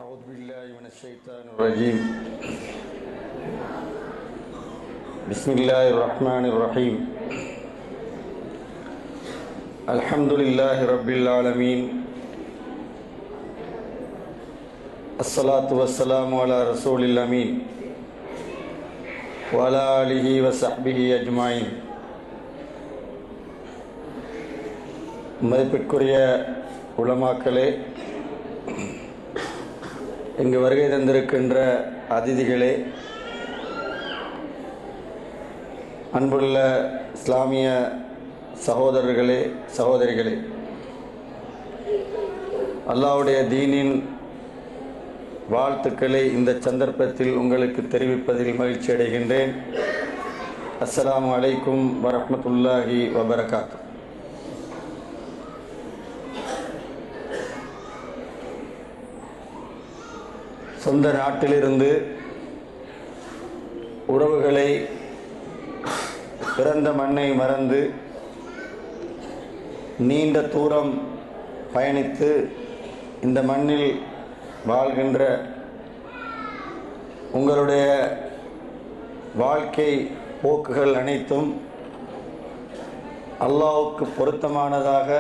أعوذ بالله من الشيطان الرجيم. بسم الله الرحمن الرحيم. الحمد لله رب العالمين. الصلاة والسلام على رسول الأمين وعلى آله وصحبه أجمعين. மதிப்பிற்குரிய உலமாக்களே, இங்கு வருகை தந்திருக்கின்ற அதிதிகளே, அன்புள்ள இஸ்லாமிய சகோதரர்களே, சகோதரிகளே, அல்லாஹ்வுடைய தீனின் வாழ்த்துக்களை இந்த சந்தர்ப்பத்தில் உங்களுக்கு தெரிவிப்பதில் மகிழ்ச்சி அடைகின்றேன். அஸ்ஸலாமு அலைக்கும் வரஹ்மத்துல்லாஹி வபரகாத்துஹு. சொந்த நாட்டிலிருந்து உறவுகளை, பிறந்த மண்ணை மறந்து நீண்ட தூரம் பயணித்து இந்த மண்ணில் வாழ்கின்ற உங்களுடைய வாழ்க்கை போக்குகள் அனைத்தும் அல்லாஹ்வுக்கு பொருத்தமானதாக,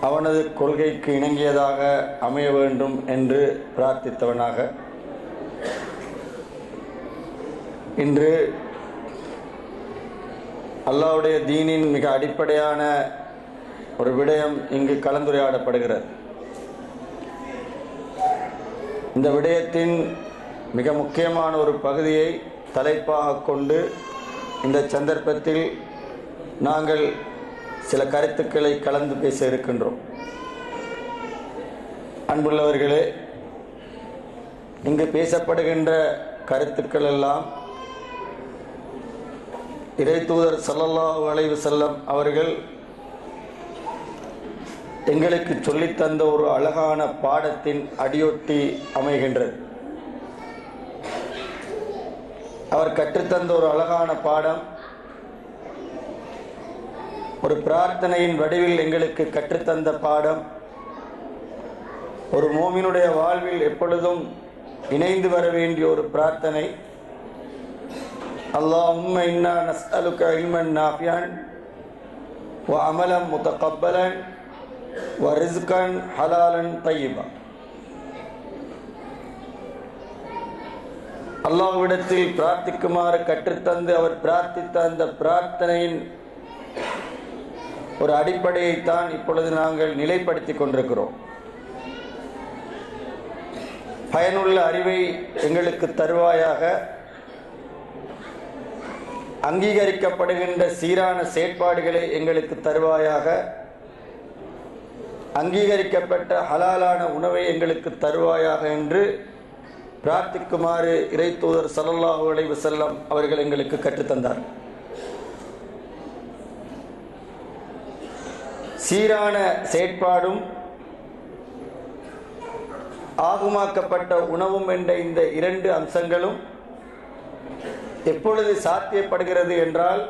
அவனது கொள்கைக்கு இணங்கியதாக அமைய வேண்டும் என்று பிரார்த்தித்தவனாக, இன்று அல்லாஹ்வுடைய தீனின் மிக அடிப்படையான ஒரு விடயம் இங்கு கலந்துரையாடப்படுகிறது. இந்த விடயத்தின் மிக முக்கியமான ஒரு பகுதியை தலைப்பாக கொண்டு இந்த சந்தர்ப்பத்தில் நாங்கள் சில கருத்துக்களை கலந்து பேச இருக்கின்றோம். அன்புள்ளவர்களே, இங்கு பேசப்படுகின்ற கருத்துக்கள் எல்லாம் இறை தூதர் ஸல்லல்லாஹு அலைஹி வஸல்லம் அவர்கள் எங்களுக்கு சொல்லித்தந்த ஒரு அழகான பாடத்தின் அடியொட்டி அமைகின்றது. அவர் கற்றுத்தந்த ஒரு அழகான பாடம், ஒரு பிரார்த்தனையின் வடிவில் எங்களுக்கு கற்றுத்தந்த பாடம், ஒரு மோமினுடைய வாழ்வில் எப்பொழுதும் இணைந்து வர வேண்டிய ஒரு பிரார்த்தனை. அல்லாஹும்ம இன்னா நஸ்அலுக இல்மன் நாஃபியன் வ அமலன் முத்தகப்பலன் வ ரிஸ்கன் ஹலாலன் தய்யிபா. அல்லாஹ்விடத்தில் பிரார்த்திக்குமாறு கற்றுத்தந்து அவர் பிரார்த்தித்த அந்த பிரார்த்தனையின் ஒரு அடிப்படையைத்தான் இப்பொழுது நாங்கள் நிலைப்படுத்தி கொண்டிருக்கிறோம். பயனுள்ள அறிவை எங்களுக்கு தருவாயாக, அங்கீகரிக்கப்படுகின்ற சீரான செயற்பாடுகளை எங்களுக்கு தருவாயாக, அங்கீகரிக்கப்பட்ட ஹலாலான உணவை எங்களுக்கு தருவாயாக என்று பிரார்த்திக்குமாறு இறை தூதர் ஸல்லல்லாஹு அலைஹி வஸல்லம் அவர்கள் எங்களுக்கு கற்றுத்தந்தார். சீரான செயற்பாடும் ஆகுமாக்கப்பட்ட உணவும் என்ற இந்த இரண்டு அம்சங்களும் எப்பொழுது சாத்தியப்படுகிறது என்றால்,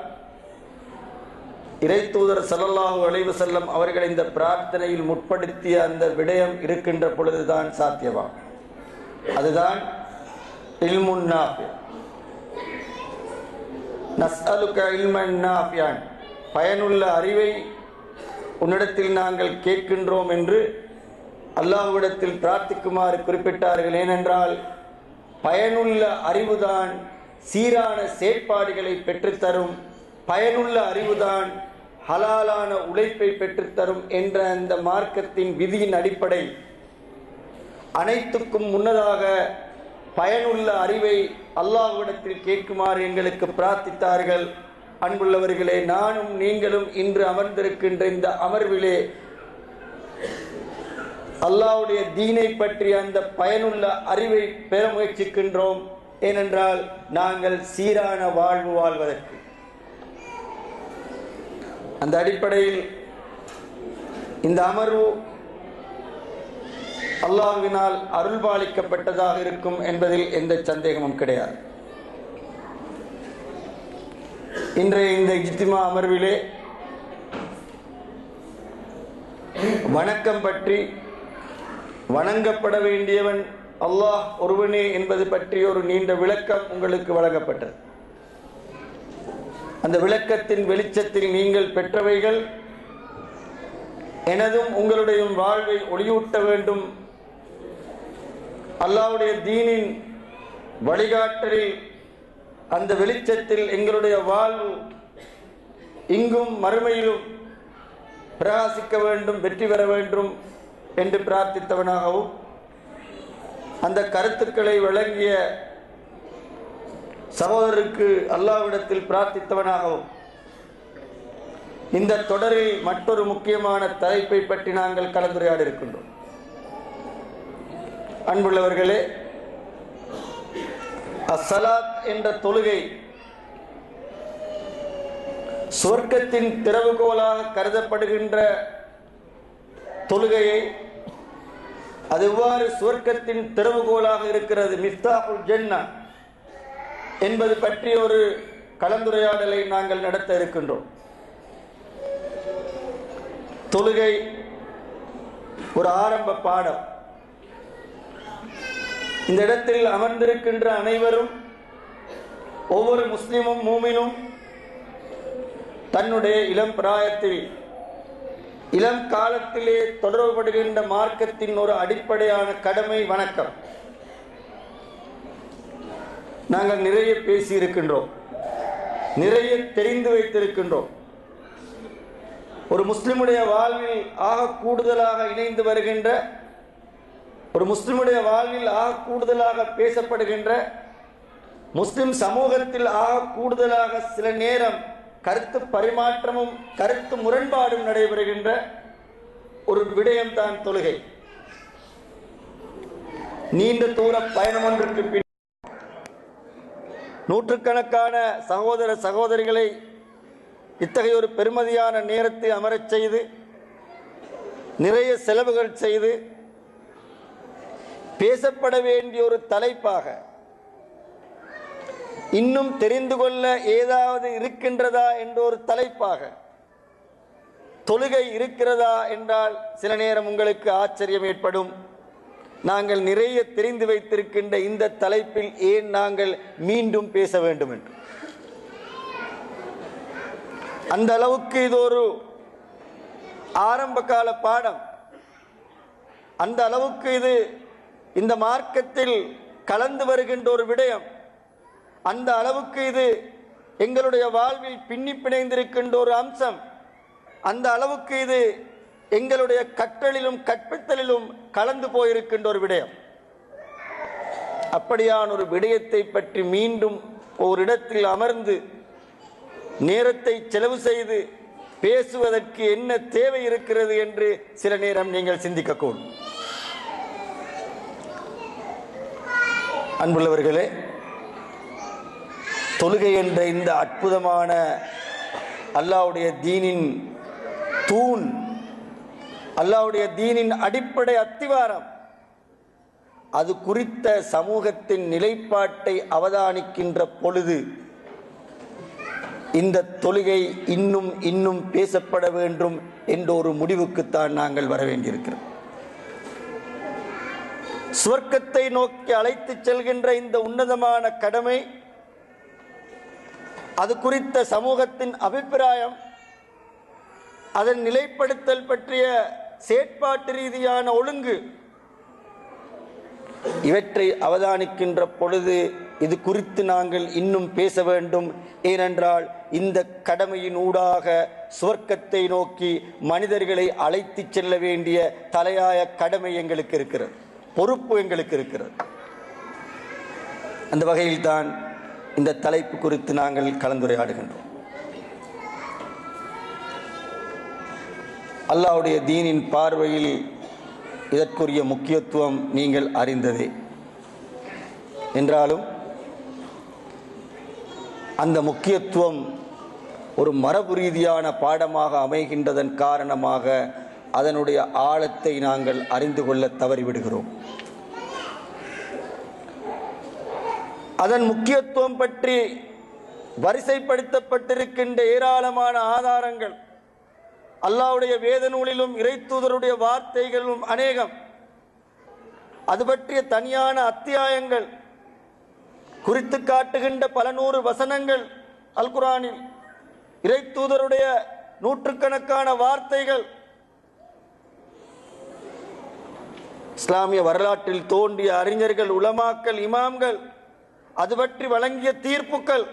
இறை தூதர் ஸல்லல்லாஹு அலைஹி வஸல்லம் அவர்கள் இந்த பிரார்த்தனையில் முற்படுத்திய அந்த விடயம் இருக்கின்ற பொழுதுதான் சாத்தியமாகும். அதுதான் இல்முன் நாஃபி. நஸ்அலுக இல்மன் நாஃபியன், பயனுள்ள அறிவை உன்னிடத்தில் நாங்கள் கேட்கின்றோம் என்று அல்லாஹ்விடத்தில் பிரார்த்திக்குமாறு குறிப்பிட்டார்கள். ஏனென்றால் பயனுள்ள அறிவுதான் சீரான செயற்பாடுகளை பெற்றுத்தரும், பயனுள்ள அறிவுதான் ஹலாலான உழைப்பை பெற்றுத்தரும் என்ற அந்த மார்க்கத்தின் விதியின் அடிப்படை அனைத்துக்கும் முன்னதாக பயனுள்ள அறிவை அல்லாஹ்விடத்தில் கேட்குமாறு எங்களுக்கு பிரார்த்தித்தார்கள். அன்புள்ளவர்களே, நானும் நீங்களும் இன்று அமர்ந்திருக்கின்ற இந்த அமர்விலே அல்லாஹ்வுடைய தீனை பற்றி அந்த பயனுள்ள அறிவை பெற முயற்சிக்கின்றோம். ஏனென்றால் நாங்கள் சீரான வாழ்வு வாழ்வதற்கு. அந்த அடிப்படையில் இந்த அமர்வு அல்லாஹ்வினால் அருள்பாலிக்கப்பட்டதாக இருக்கும் என்பதில் எந்த சந்தேகமும் கிடையாது. இன்றைய இந்த இஜ்திமா அமர்விலே வணக்கம் பற்றி வணங்கப்பட வேண்டியவன் அல்லாஹ் ஒருவனே என்பது பற்றி ஒரு நீண்ட விளக்கம் உங்களுக்கு வழங்கப்பட்டது. அந்த விளக்கத்தின் வெளிச்சத்தில் நீங்கள் பெற்றவைகள் எனதும் உங்களுடைய வாழ்வை ஒளியூட்ட வேண்டும், அல்லாஹ்வுடைய தீனின் வழிகாட்டலில் அந்த வெளிச்சத்தில் எங்களுடைய வாழ்வு இங்கும் மறுமையிலும் பிரகாசிக்க வேண்டும், வெற்றி பெற வேண்டும் என்று பிரார்த்தித்தவனாகவும் அந்த கருத்துக்களை வழங்கிய சகோதரருக்கு அல்லாஹ்விடத்தில் பிரார்த்தித்தவனாகவும் இந்த தொடரில் மற்றொரு முக்கியமான தலைப்பை பற்றி நாங்கள் கலந்துரையாட இருக்கின்றோம். அன்புள்ளவர்களே, அஸ்ஸலாத் என்ற தொழுகை சுவர்க்கத்தின் திறவுகோலாக கருதப்படுகின்ற தொழுகையை, அது எவ்வாறு சுவர்க்கத்தின் திறவுகோலாக இருக்கிறது, மிஃப்தாஹுல் ஜன்னா என்பது பற்றி ஒரு கலந்துரையாடலை நாங்கள் நடத்த இருக்கின்றோம். தொழுகை ஒரு ஆரம்ப பாடம். இந்த இடத்தில் அமர்ந்திருக்கின்ற அனைவரும், ஒவ்வொரு முஸ்லிமும் மூமினும் தன்னுடைய இளம் பிராயத்தில் இளம் காலத்திலே தொடர்புபடுகின்ற மார்க்கத்தின் ஒரு அடிப்படையான கடமை வணக்கம். நாங்கள் நிறைய பேசி இருக்கின்றோம், நிறைய தெரிந்து வைத்திருக்கின்றோம். ஒரு முஸ்லிமுடைய வாழ்வில் ஆக கூடுதலாக இணைந்து வருகின்ற, ஒரு முஸ்லிமுடைய வாழ்வில் ஆக கூடுதலாக பேசப்படுகின்ற, முஸ்லிம் சமூகத்தில் ஆக கூடுதலாக சில நேரம் கருத்து பரிமாற்றமும் கருத்து முரண்பாடும் நடைபெறுகின்ற ஒரு விடயம்தான் தொழுகை. நீண்ட தூர பயணம் ஒன்றுக்கு பின் நூற்றுக்கணக்கான சகோதர சகோதரிகளை இத்தகைய ஒரு பெருமதியான நேரத்தை அமரச் செய்து, நிறைய செலவுகள் செய்து பேசப்பட வேண்டிய ஒரு தலைப்பாக, இன்னும் தெரிந்து கொள்ள ஏதாவது இருக்கின்றதா என்ற ஒரு தலைப்பாக தொழுகை இருக்கிறதா என்றால் சில நேரம் உங்களுக்கு ஆச்சரியம் ஏற்படும். நாங்கள் நிறைய தெரிந்து வைத்திருக்கின்ற இந்த தலைப்பில் ஏன் நாங்கள் மீண்டும் பேச வேண்டும் என்று. அந்த அளவுக்கு இது ஒரு ஆரம்ப கால பாடம். அந்த அளவுக்கு இது இந்த மார்க்கத்தில் கலந்து வருகின்ற ஒரு விடயம். அந்த அளவுக்கு இது எங்களுடைய வாழ்வில் பின்னி பிணைந்திருக்கின்ற ஒரு அம்சம். அந்த அளவுக்கு இது எங்களுடைய கற்றலிலும் கற்பித்தலிலும் கலந்து போயிருக்கின்ற ஒரு விடயம். அப்படியான ஒரு விடயத்தை பற்றி மீண்டும் ஓரிடத்தில் அமர்ந்து நேரத்தை செலவு செய்து பேசுவதற்கு என்ன தேவை இருக்கிறது என்று சில நேரம் நீங்கள் சிந்திக்கக்கூடும். அன்புள்ளவர்களே, தொழுகை என்ற இந்த அற்புதமான அல்லாஹ்வுடைய தீனின் தூண், அல்லாஹ்வுடைய தீனின் அடிப்படை அத்திவாரம், அது குறித்த சமூகத்தின் நிலைப்பாட்டை அவதானிக்கின்ற பொழுது இந்த தொழுகை இன்னும் இன்னும் பேசப்பட வேண்டும் என்ற ஒரு முடிவுக்குத்தான் நாங்கள் வர வேண்டியிருக்கிறோம். சுவர்க்கத்தை நோக்கி அழைத்து செல்கின்ற இந்த உன்னதமான கடமை, அது குறித்த சமூகத்தின் அபிப்பிராயம், அதன் நிலைப்படுத்தல் பற்றிய செயற்பாட்டு ரீதியான ஒழுங்கு, இவற்றை அவதானிக்கின்ற பொழுது இது குறித்து நாங்கள் இன்னும் பேச வேண்டும். ஏனென்றால் இந்த கடமையின் ஊடாக சுவர்க்கத்தை நோக்கி மனிதர்களை அழைத்து செல்ல வேண்டிய தலையாய கடமை எங்களுக்கு இருக்கிறது, பொறுப்பு எங்களுக்கு இருக்கிறது. அந்த வகையில் தான் இந்த தலைப்பு குறித்து நாங்கள் கலந்துரையாடுகின்றோம். அல்லாஹ்வுடைய தீனின் பார்வையில் இதற்குரிய முக்கியத்துவம் நீங்கள் அறிந்ததே. என்றாலும் அந்த முக்கியத்துவம் ஒரு மரபு ரீதியான பாடமாக அமைகின்றதன் காரணமாக அதனுடைய ஆழத்தை நாங்கள் அறிந்து கொள்ள தவறிவிடுகிறோம். அதன் முக்கியத்துவம் பற்றி வரிசைப்படுத்தப்பட்டிருக்கின்ற ஏராளமான ஆதாரங்கள் அல்லாஹ்வுடைய வேத நூலிலும் இறைத்தூதருடைய வார்த்தைகளிலும் அநேகம். அது பற்றிய தனியான அத்தியாயங்கள், குறித்து காட்டுகின்ற பல நூறு வசனங்கள் அல் குர்ஆனில், இறை தூதருடைய நூற்றுக்கணக்கான வார்த்தைகள், இஸ்லாமிய வரலாற்றில் தோன்றிய அறிஞர்கள், உலமாக்கள், இமாம்கள் அது பற்றி வழங்கிய தீர்ப்புகள்,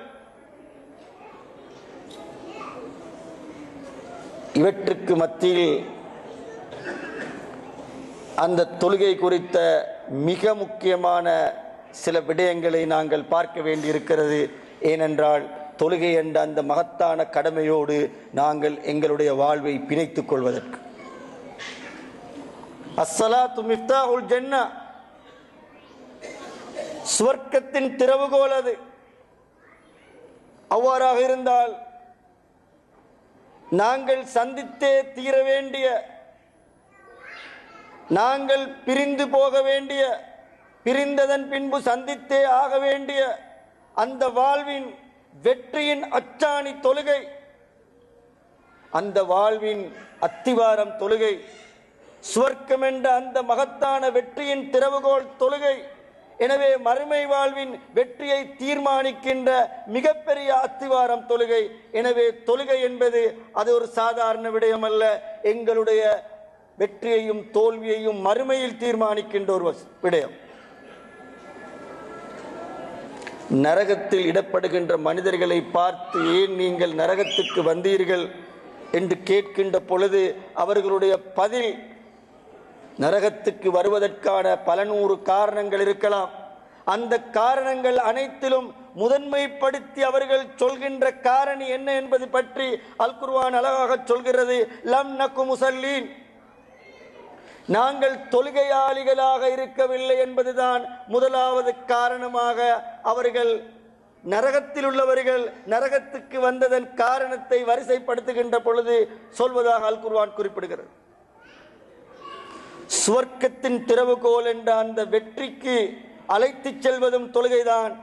இவற்றுக்கு மத்தியில் அந்த தொழுகை குறித்த மிக முக்கியமான சில விடயங்களை நாங்கள் பார்க்க வேண்டியிருக்கிறது. ஏனென்றால் தொழுகை என்ற அந்த மகத்தான கடமையோடு நாங்கள் எங்களுடைய வாழ்வை பிணைத்துக் கொள்வதற்கு. அஸ்ஸலாத்து மிஃப்தாஹுல் ஜன்னah, சுவர்க்கத்தின் திறவுகோல் அது. அவ்வாறாக இருந்தால் நாங்கள் சந்தித்தே தீர வேண்டிய, நாங்கள் பிரிந்து போக வேண்டிய, பிரிந்ததன் பின்பு சந்தித்தே ஆக வேண்டிய அந்த வாழ்வின் வெற்றியின் அச்சாணி தொழுகை, அந்த வாழ்வின் அத்திவாரம் தொழுகை, சுவர்க்கம் என்ற அந்த மகத்தான வெற்றியின் திறவுகோல் தொழுகை. எனவே மறுமை வாழ்வின் வெற்றியை தீர்மானிக்கின்ற மிகப்பெரிய அத்திவாரம் தொழுகை. எனவே தொழுகை என்பது அது ஒரு சாதாரண விடயம் அல்ல. எங்களுடைய வெற்றியையும் தோல்வியையும் மறுமையில் தீர்மானிக்கின்ற ஒரு விடயம். நரகத்தில் இடப்படுகின்ற மனிதர்களை பார்த்து, ஏன் நீங்கள் நரகத்துக்கு வந்தீர்கள் என்று கேட்கின்ற பொழுது அவர்களுடைய பதில், நரகத்துக்கு வருவதற்கான பல நூறு காரணங்கள் இருக்கலாம். அந்த காரணங்கள் அனைத்திலும் முதன்மைப்படுத்தி அவர்கள் சொல்கின்ற காரணி என்ன என்பது பற்றி அல் குர்ஆன் அழகாக சொல்கிறது. லம் நகு முஸல்லீன், நாங்கள் தொழுகையாளிகளாக இருக்கவில்லை என்பதுதான் முதலாவது காரணமாக அவர்கள் நரகத்தில் உள்ளவர்கள் நரகத்துக்கு வந்ததன் காரணத்தை வரிசைப்படுத்துகின்ற பொழுது சொல்வதாக அல் குர்ஆன் குறிப்பிடுகிறது. சுவர்க்கத்தின் திறவுகோல் என்ற அந்த வெற்றிக்கு அழைத்துச் செல்வதும் தொழுகைதான்.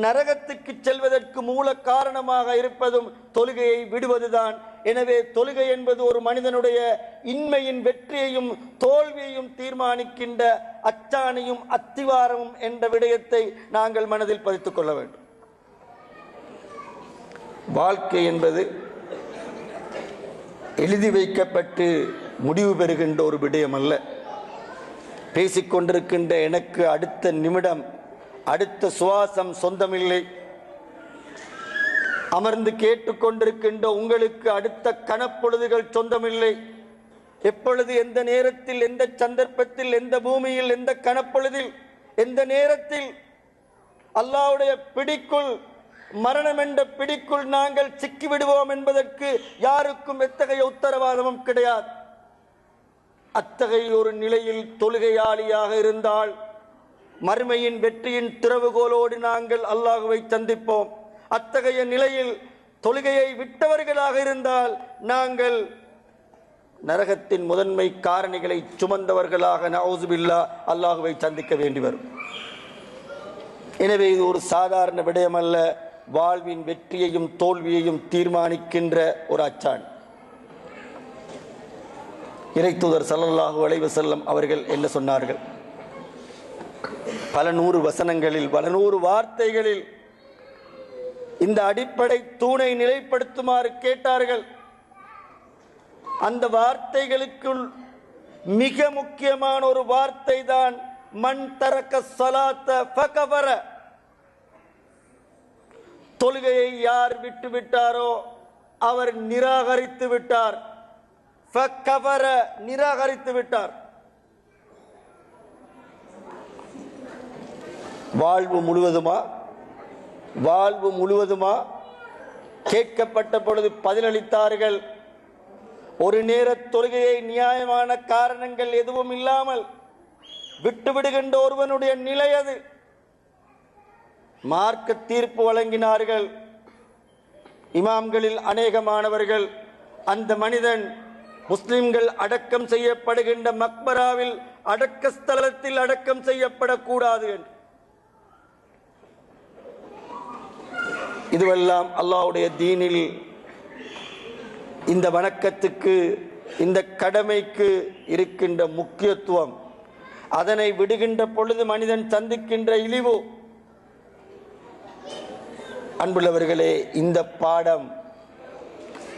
நரகத்துக்கு செல்வதற்கு மூல காரணமாக இருப்பதும் தொழுகையை விடுவதுதான். எனவே தொழுகை என்பது ஒரு மனிதனுடைய இன்மையின் வெற்றியையும் தோல்வியையும் தீர்மானிக்கின்ற அச்சாணியும் அத்திவாரமும் என்ற விடயத்தை நாங்கள் மனதில் பதித்துக் கொள்ள வேண்டும். வாழ்க்கை என்பது எழுதி வைக்கப்பட்டு முடிவு பெறுகின்ற ஒரு விடயம் அல்ல. பேசிக்கொண்டிருக்கின்ற எனக்கு அடுத்த நிமிடம், அடுத்த சுவாசம் சொந்தமில்லை. அமர்ந்து கேட்டுக்கொண்டிருக்கின்ற உங்களுக்கு அடுத்த கணப்பொழுதுகள் சொந்தமில்லை. எப்பொழுது, எந்த நேரத்தில், எந்த சந்தர்ப்பத்தில், எந்த பூமியில், எந்த கணப்பொழுதில், எந்த நேரத்தில் அல்லாஹ்வுடைய பிடிக்குள், மரணம் என்ற பிடிக்குள் நாங்கள் சிக்கிவிடுவோம் என்பதற்கு யாருக்கும் எத்தகைய உத்தரவாதமும் கிடையாது. அத்தகைய ஒரு நிலையில் தொழுகையாளியாக இருந்தால் மறுமையின் வெற்றியின் திறவுகோலோடு நாங்கள் அல்லாஹ்வை சந்திப்போம். அத்தகைய நிலையில் தொழுகையை விட்டவர்களாக இருந்தால் நாங்கள் நரகத்தின் முதன்மை காரணிகளை சுமந்தவர்களாக நஊது பில்லாஹ் அல்லாஹ்வை சந்திக்க வேண்டி வரும். எனவே இது ஒரு சாதாரண விடயம் அல்ல. வாழ்வின் வெற்றியையும் தோல்வியையும் தீர்மானிக்கின்ற ஒரு அச்சாணி. இறைத்தூதர் ஸல்லல்லாஹு அலைஹி வஸல்லம் அவர்கள் என்ன சொன்னார்கள்? பல நூறு வசனங்களில், பல நூறு வார்த்தைகளில் இந்த அடிப்படை தூணை நிலைப்படுத்துமாறு கேட்டார்கள். அந்த வார்த்தைகளுக்குள் மிக முக்கியமான ஒரு வார்த்தை தான் மன் தரக்க ஸலாத்த ஃபகஃபர. தொழுகையை யார் விட்டுவிட்டாரோ அவர் நிராகரித்து விட்டார். ஃபகஃபர, நிராகரித்து விட்டார். வாழ்வு முழுவதுமா? வாழ்வு முழுவதுமா? கேட்கப்பட்ட பொழுது பதிலளித்தார்கள். ஒரு நேர தொழுகையை நியாயமான காரணங்கள் எதுவும் இல்லாமல் விட்டுவிடுகின்ற ஒருவனுடைய நிலை அது. மார்க்க தீர்ப்பு வழங்கினார்கள் இமாம்களில் அநேகமானவர்கள். அந்த மனிதன் முஸ்லிம்கள் அடக்கம் செய்யப்படுகின்ற மக்பராவில், அடக்க ஸ்தலத்தில் அடக்கம் செய்யப்படக்கூடாது என்று. இதுவெல்லாம் அல்லாஹ்வுடைய தீனில் இந்த வணக்கத்துக்கு, இந்த கடமைக்கு இருக்கின்ற முக்கியத்துவம். அதனை விடுகின்ற பொழுது மனிதன் சந்திக்கின்ற இழிவு. அன்புள்ளவர்களே, இந்த பாடம்,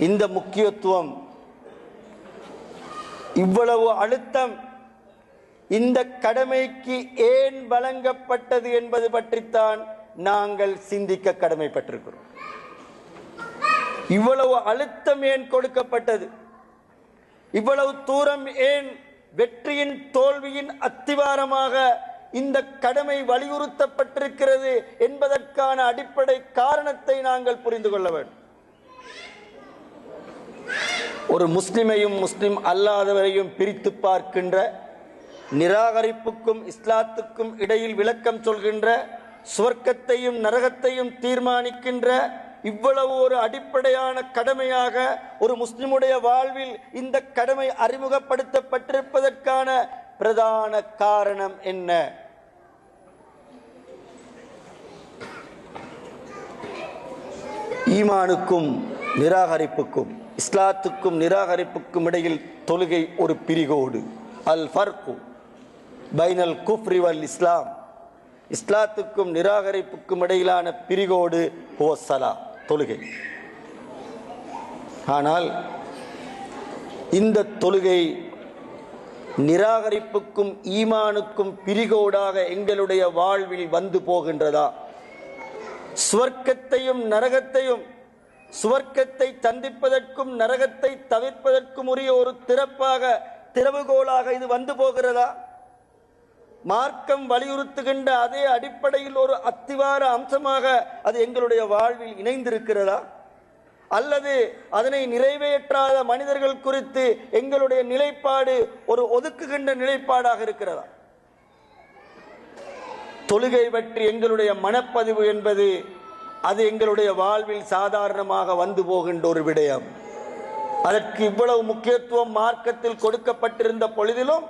இந்த முக்கியத்துவம், இவ்வளவு அழுத்தம் இந்த கடமைக்கு ஏன் வழங்கப்பட்டது என்பது பற்றித்தான் நாங்கள் சிந்திக்க கடமைப்பட்டிருக்கிறோம். இவ்வளவு அழுத்தம் ஏன் கொடுக்கப்பட்டது? இவ்வளவு தூரம் ஏன் வெற்றியின் தோல்வியின் அத்திவாரமாக இந்த கடமை வலியுறுத்தப்பட்டிருக்கிறது என்பதற்கான அடிப்படை காரணத்தை நாங்கள் புரிந்து கொள்ள வேண்டும். ஒரு முஸ்லிமையும் முஸ்லிம் அல்லாதவரையும் பிரித்து பார்க்கின்ற, நிராகரிப்புக்கும் இஸ்லாத்துக்கும் இடையில் விளக்கம் சொல்கின்ற, சுவர்க்கத்தையும் நரகத்தையும் தீர்மானிக்கின்ற இவ்வளவு ஒரு அடிப்படையான கடமையாக ஒரு முஸ்லிமுடைய வாழ்வில் இந்த கடமை அறிமுகப்படுத்தப்பட்டிருப்பதற்கான பிரதான காரணம் என்ன? ஈமானுக்கும் நிராகரிப்புக்கும், இஸ்லாத்துக்கும் நிராகரிப்புக்கும் இடையில் தொழுகை ஒரு பிரிகோடு. அல் ஃபர்கு பைனல் குஃப்ரி வல் இஸ்லாம். இஸ்லாத்துக்கும் நிராகரிப்புக்கும் இடையிலான பிரிகோடு ஹுவஸ்ஸலா, தொழுகை. ஆனால் இந்த தொழுகை நிராகரிப்புக்கும் ஈமானுக்கும் பிரிகோடாக எங்களுடைய வாழ்வில் வந்து போகின்றதா? சுவர்க்கத்தையும் நரகத்தையும், சுவர்க்கத்தை சந்திப்பதற்கும் நரகத்தை தவிர்ப்பதற்கும் உரிய ஒரு திறவுகோலாக இது வந்து போகிறதா? மார்க்கம் வலியுறுத்துகின்ற அதே அடிப்படையில் ஒரு அத்திவார அம்சமாக அது எங்களுடைய வாழ்வில் இணைந்திருக்கிறதா? அல்லது அதனை நிறைவேற்றாத மனிதர்கள் குறித்து எங்களுடைய நிலைப்பாடு ஒரு ஒதுக்குகின்ற நிலைப்பாடாக இருக்கிறதா? தொழுகை பற்றி எங்களுடைய மனப்பதிவு என்பது அது எங்களுடைய வாழ்வில் சாதாரணமாக வந்து போகின்ற ஒரு விடயம். அதற்கு இவ்வளவு முக்கியத்துவம் மார்க்கத்தில் கொடுக்கப்பட்டிருந்த பொழுதிலும்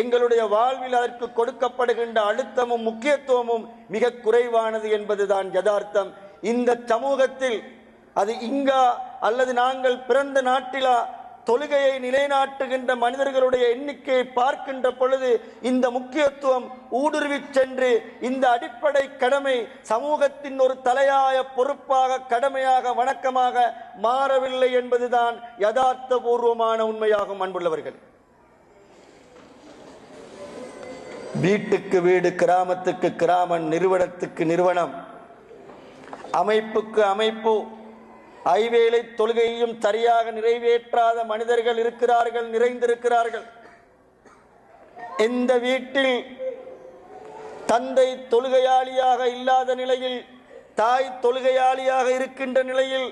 எங்களுடைய வாழ்வில் அதற்கு கொடுக்கப்படுகின்ற அழுத்தமும் முக்கியத்துவமும் மிக குறைவானது என்பதுதான் யதார்த்தம். இந்த சமூகத்தில், அது இங்கா அல்லது நாங்கள் பிறந்த நாட்டிலா, தொழுகையை நிலைநாட்டுகின்ற மனிதர்களுடைய எண்ணிக்கையை பார்க்கின்ற பொழுது இந்த முக்கியத்துவம் ஊடுருவி சென்று இந்த அடிப்படை கடமை சமூகத்தின் ஒரு தலையாய பொறுப்பாக, கடமையாக, வணக்கமாக மாறவில்லை என்பதுதான் யதார்த்த பூர்வமான உண்மையாகும். அன்புள்ளவர்கள், வீட்டுக்கு வீடு, கிராமத்துக்கு கிராமம், நிறுவனத்துக்கு நிறுவனம், அமைப்புக்கு அமைப்பு, ஐவேளை தொழுகையையும் சரியாக நிறைவேற்றாத மனிதர்கள் இருக்கிறார்கள், நிறைந்திருக்கிறார்கள். எந்த வீட்டில் தந்தை தொழுகையாளியாக இல்லாத நிலையில், தாய் தொழுகையாளியாக இருக்கின்ற நிலையில்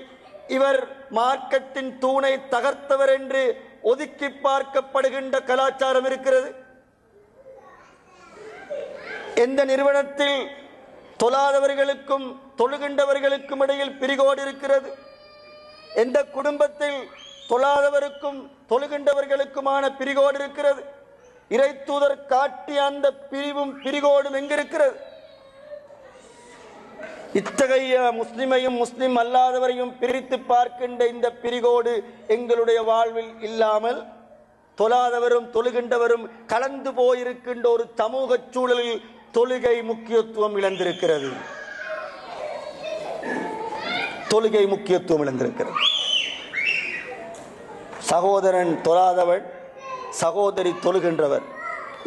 இவர் மார்க்கத்தின் தூணை தகர்த்தவர் என்று ஒதுக்கி பார்க்கப்படுகின்ற கலாச்சாரம் இருக்கிறது? எந்த நிறுவனத்தில் தொழாதவர்களுக்கும் தொழுகின்றவர்களுக்கும் இடையில் பிரிகோடு இருக்கிறது? எந்த குடும்பத்தில் தொழாதவருக்கும் தொழுகின்றவர்களுக்குமான பிரிகோடு இருக்கிறது? இறை தூதர் காட்டிய அந்த பிரிவும் பிரிகோடும் எங்கிருக்கிறது? இத்தகைய முஸ்லிமையும் முஸ்லிம் அல்லாதவரையும் பிரித்து பார்க்கின்ற இந்த பிரிகோடு எங்களுடைய வாழ்வில் இல்லாமல் தொழாதவரும் தொழுகின்றவரும் கலந்து போயிருக்கின்ற ஒரு சமூக சூழலில் தொழுகை முக்கியத்துவம் இழந்திருக்கிறது. தொழுகை முக்கியத்துவம் இழந்திருக்கிறது. சகோதரன் தொழாதவன், சகோதரி தொழுகின்றவர்,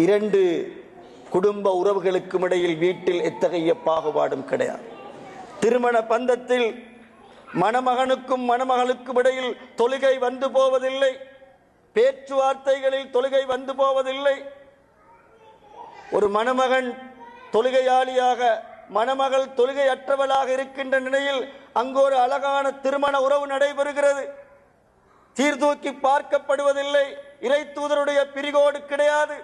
இரண்டு குடும்ப உறவுகளுக்கும் இடையில் வீட்டில் எத்தகைய பாகுபாடும் கிடையாது. திருமண பந்தத்தில் மணமகனுக்கும் மணமகளுக்கும் இடையில் தொழுகை வந்து போவதில்லை. பேச்சுவார்த்தைகளில் தொழுகை வந்து போவதில்லை. ஒரு மணமகன் தொழுகையாளியாக, மணமகள் தொழுகையற்றவளாக இருக்கின்ற நிலையில் அங்கு ஒரு அழகான திருமண உறவு நடைபெறுகிறது. சீர்தூக்கி பார்க்கப்படுவதில்லை. இறை தூதருடைய பிரிகோடு கிடையாது.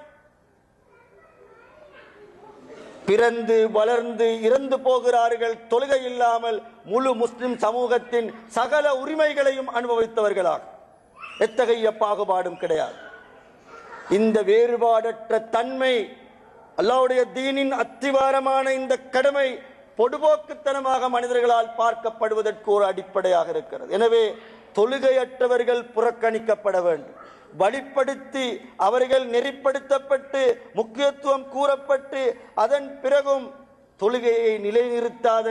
பிறந்து வளர்ந்து இறந்து போகிறார்கள் தொழுகை இல்லாமல், முழு முஸ்லிம் சமூகத்தின் சகல உரிமைகளையும் அனுபவித்தவர்களாக. எத்தகைய பாகுபாடும் கிடையாது. இந்த வேறுபாடற்ற தன்மை, அல்லாஹ்வுடைய தீனின் அத்திவாரமான இந்த கடமை பொடுபோக்குத்தனமாக மனிதர்களால் பார்க்கப்படுவதற்கு ஒரு அடிப்படையாக இருக்கிறது. எனவே தொழுகையற்றவர்கள் புறக்கணிக்கப்பட வேண்டும். வழிப்படுத்தி அவர்கள் நெறிப்படுத்தப்பட்டு முக்கியத்துவம் கூறப்பட்டு அதன் பிறகும் தொழுகையை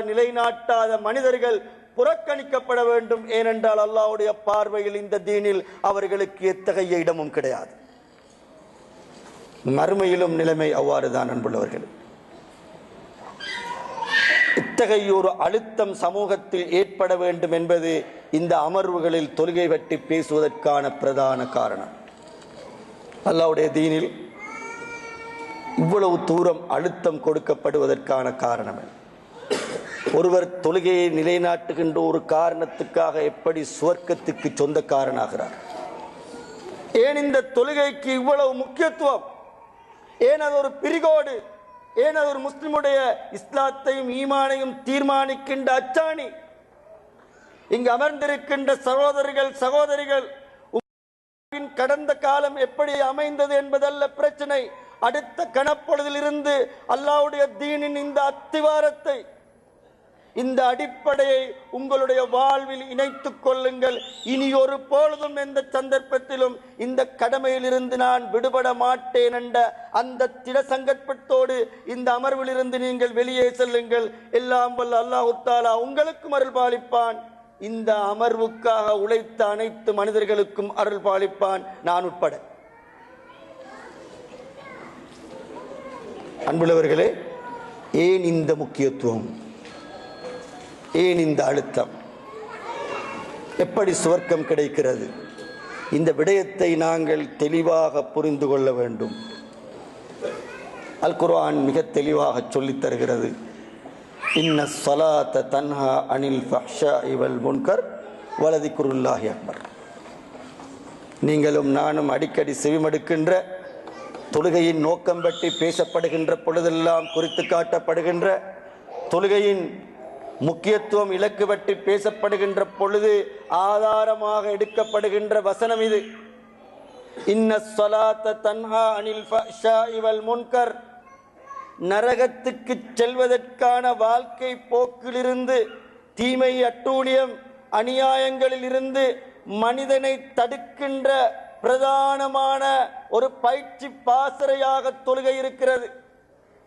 நிலைநாட்டாத மனிதர்கள் புறக்கணிக்கப்பட வேண்டும். ஏனென்றால் அல்லாஹ்வுடைய பார்வையில் இந்த தீனில் அவர்களுக்கு எத்தகைய இடமும் கிடையாது. மறுமையிலும் நிலைமை அவ்வாறுதான் அன்புள்ளவர்கள். இத்தகைய ஒரு அழுத்தம் சமூகத்தில் ஏற்பட வேண்டும் என்பது இந்த அமர்வுகளில் தொழுகை பற்றி பேசுவதற்கான பிரதான காரணம். அல்லாஹ்வுடைய தீனில் இவ்வளவு தூரம் அழுத்தம் கொடுக்கப்படுவதற்கான காரணம். ஒருவர் தொழுகையை நிலைநாட்டுகின்ற ஒரு காரணத்துக்காக எப்படி சுவர்க்கத்துக்கு சொந்தக்காரனாகிறார்? ஏன் இந்த தொழுகைக்கு இவ்வளவு முக்கியத்துவம்? ஏன் அது ஒரு பிரிகோடு? ஏன் அது ஒரு முஸ்லிமுடைய இஸ்லாத்தையும் ஈமானையும் தீர்மானிக்கின்ற அச்சாணி? இங்கு அமர்ந்திருக்கின்ற சகோதரர்கள் சகோதரிகள் கடந்த காலம் எப்படி அமைந்தது என்பதல்ல பிரச்சனை. அடுத்த கணப்பொழுதில் இருந்து அல்லாஹ்வுடைய தீனின் இந்த அத்திவாரத்தை, இந்த அடிப்படையை உங்களுடைய வாழ்வில் இணைத்துக் கொள்ளுங்கள். இனி ஒரு பொழுதும் எந்த சந்தர்ப்பத்திலும் இந்த கடமையில் இருந்து நான் விடுபட மாட்டேன் என்ற அந்த திட சங்கற்பத்தோடு இந்த அமர்வில் இருந்து நீங்கள் வெளியே செல்லுங்கள். எல்லாம் வல்ல அல்லாஹ் தஆலா உங்களுக்கும் அருள் பாலிப்பான். இந்த அமர்வுக்காக உழைத்த அனைத்து மனிதர்களுக்கும் அருள் பாலிப்பான், நான் உட்பட. அன்புள்ளவர்களே, ஏன் இந்த முக்கியத்துவம்? ஏன் இந்த அழுத்தம்? எப்படி சுவர்க்கம் கிடைக்கிறது? இந்த விடயத்தை நாங்கள் தெளிவாக புரிந்து கொள்ள வேண்டும். அல் குர்ஆன் மிக தெளிவாக சொல்லித் தருகிறது. இன்ன ஸலாத்த தன்ஹா அனில் ஃபஹ்ஷாஇ வல் முன்கர் வலதிக்ருல்லாஹி அக்பர். நீங்களும் நானும் அடிக்கடி செவிமடுக்கின்ற தொழுகையின் நோக்கம் பற்றி பேசப்படுகின்ற பொழுதெல்லாம் குறித்து காட்டப்படுகின்ற தொழுகையின் முக்கியத்துவம் இலக்கு பற்றி பேசப்படுகின்ற பொழுது ஆதாரமாக எடுக்கப்படுகின்ற வசனம் இது. இன்ன ஸலாத்த தன்ஹா அனில் ஃபஹ்ஷாஇ வல் முன்கர். நரகத்துக்கு செல்வதற்கான வாழ்க்கை போக்கிலிருந்து, தீமை அட்டூழியம் அநியாயங்களில் இருந்து மனிதனை தடுக்கின்ற பிரதானமான ஒரு பயிற்சி பாசறையாக தொழுகை இருக்கிறது.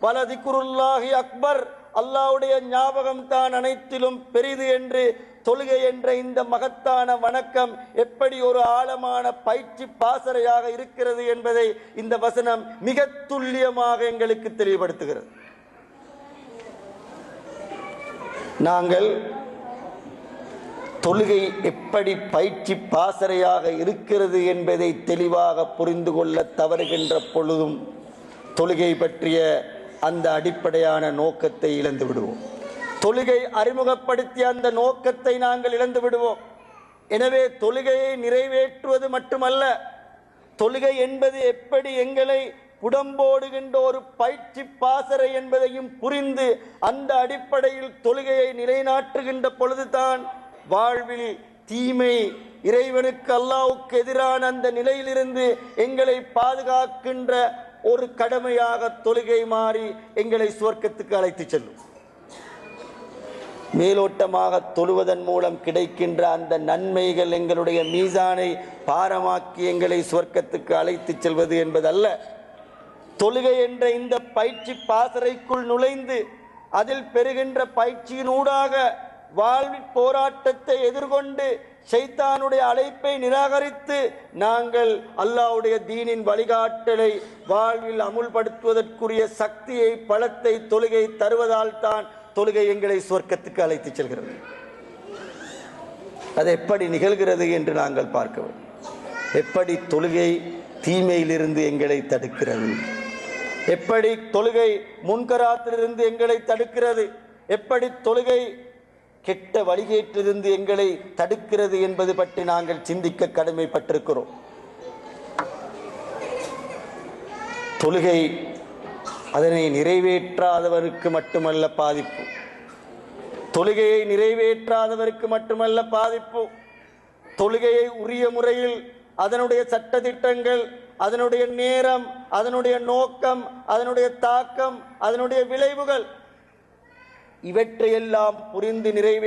வலதிக்ருல்லாஹி அக்பர். அல்லாஹ்வுடைய ஞாபகம் தான் அனைத்திலும் பெரிது என்று தொழுகை என்ற இந்த மகத்தான வணக்கம் எப்படி ஒரு ஆழமான பயிற்சி பாசறையாக இருக்கிறது என்பதை இந்த வசனம் மிக துல்லியமாக எங்களுக்கு தெளிவுபடுத்துகிறது. நாங்கள் தொழுகை எப்படி பயிற்சி பாசறையாக இருக்கிறது என்பதை தெளிவாக புரிந்து கொள்ள தவறுகின்ற பொழுதும் தொழுகை பற்றிய அந்த அடிப்படையான நோக்கத்தை இழந்து விடுவோம். தொழுகை அறிமுகப்படுத்திய அந்த நோக்கத்தை நாங்கள் இழந்து விடுவோம். எனவே தொழுகையை நிறைவேற்றுவது மட்டுமல்ல, தொழுகை என்பது எப்படி எங்களை புடம்போடுகின்ற ஒரு பயிற்சி பாசறை என்பதையும் புரிந்து அந்த அடிப்படையில் தொழுகையை நிலைநாட்டுகின்ற பொழுதுதான் வாழ்வில் தீமை, இறைவனுக்கு அல்லாஹ்வுக்கு எதிரான அந்த நிலையிலிருந்து எங்களை பாதுகாக்கின்ற ஒரு கடமையாக தொழுகை மாறி எங்களை சுவர்க்கத்துக்கு அழைத்து செல்லும். மேலோட்டமாக தொழுவதன் மூலம் கிடைக்கின்ற அந்த நன்மைகள் எங்களுடைய மீசானை பாரமாக்கி எங்களை சுவர்க்கத்துக்கு அழைத்து செல்வது என்பதல்ல. தொழுகை என்ற இந்த பயிற்சி பாசறைக்குள் நுழைந்து அதில் பெறுகின்ற பயிற்சியினூடாக வாழ்வில் போராட்டத்தை எதிர்கொண்டு ஷைத்தானுடைய அழைப்பை நிராகரித்து நாங்கள் அல்லாஹ்வுடைய தீனின் வழிகாட்டலை வாழ்வில் அமுல்படுத்துவதற்குரிய சக்தியை, பலத்தை தொழுகை தருவதால் தான் தொழுகை எங்களை சுவர்க்கத்துக்கு அழைத்து செல்கிறது. அது எப்படி நிகழ்கிறது என்று நாங்கள் பார்க்க வேண்டும். எப்படி தொழுகை தீமையிலிருந்து எங்களை தடுக்கிறது, எப்படி தொழுகை முன்கராத்திலிருந்து எங்களை தடுக்கிறது, எப்படி தொழுகை கெட்ட வழிகேட்டிலிருந்து எங்களை தடுக்கிறது என்பது பற்றி நாங்கள் சிந்திக்க கடமைப்பட்டிருக்கிறோம். தொழுகை அதனை நிறைவேற்றாதவருக்கு மட்டுமல்ல பாதிப்பு, தொழுகையை நிறைவேற்றாதவருக்கு மட்டுமல்ல பாதிப்பு, தொழுகையை உரிய முறையில் அதனுடைய சட்டதிட்டங்கள், அதனுடைய நேரம், அதனுடைய நோக்கம், அதனுடைய தாக்கம், அதனுடைய விளைவுகள் இவற்றையெல்லாம் புரிந்து நிறைவே